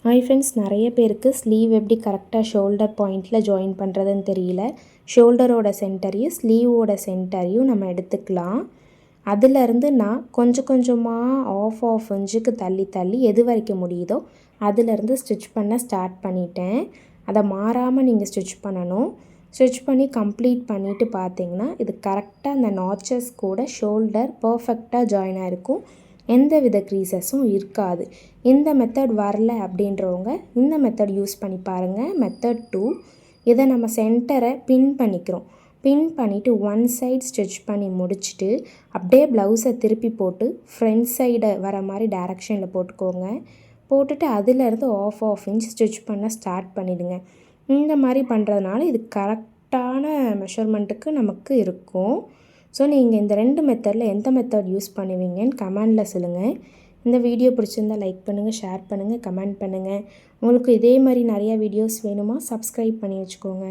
Hi friends, நிறைய பேருக்கு sleeve எப்படி கரெக்டாக ஷோல்டர் பாயிண்டில் ஜாயின் பண்ணுறதுன்னு தெரியல. ஷோல்டரோட சென்டரையும் ஸ்லீவோட சென்டரையும் நம்ம எடுத்துக்கலாம். அதிலேருந்து நான் கொஞ்சம் கொஞ்சமாக ஆஃப் இன்ச்சுக்கு தள்ளி தள்ளி எது வரைக்கும் முடியுதோ அதிலேருந்து ஸ்டிச் பண்ண ஸ்டார்ட் பண்ணிட்டேன். அதை மாறாமல் நீங்கள் ஸ்டிச் பண்ணணும். ஸ்டிச் பண்ணி கம்ப்ளீட் பண்ணிவிட்டு பார்த்தீங்கன்னா இது கரெக்டாக அந்த நாச்சஸ் கூட ஷோல்டர் பர்ஃபெக்டாக ஜாயின் ஆகிருக்கும். எந்த வித க்ரீசஸும் இருக்காது. இந்த மெத்தட் வரல அப்படின்றவங்க இந்த மெத்தட் யூஸ் பண்ணி பாருங்கள். மெத்தட் 2, இதை நம்ம சென்டரை பின் பண்ணிக்கிறோம். பின் பண்ணிவிட்டு ஒன் சைட் ஸ்டிச் பண்ணி முடிச்சுட்டு அப்படியே ப்ளவுஸை திருப்பி போட்டு ஃப்ரண்ட் சைடை வர மாதிரி டைரெக்ஷனில் போட்டுக்கோங்க. போட்டுட்டு அதிலேருந்து ஆஃப் இன்ச் ஸ்டிச் பண்ண ஸ்டார்ட் பண்ணிவிடுங்க. இந்த மாதிரி பண்ணுறதுனால இது கரெக்டான மெஷர்மெண்ட்டுக்கு நமக்கு இருக்கும். ஸோ நீங்கள் இந்த 2 மெத்தடில் எந்த மெத்தட் யூஸ் பண்ணுவீங்கன்னு கமெண்டில் சொல்லுங்கள். இந்த வீடியோ பிடிச்சிருந்தால் லைக் பண்ணுங்கள், ஷேர் பண்ணுங்கள், கமெண்ட் பண்ணுங்கள். உங்களுக்கு இதே மாதிரி நிறையா வீடியோஸ் வேணுமா சப்ஸ்கிரைப் பண்ணி வச்சுக்கோங்க.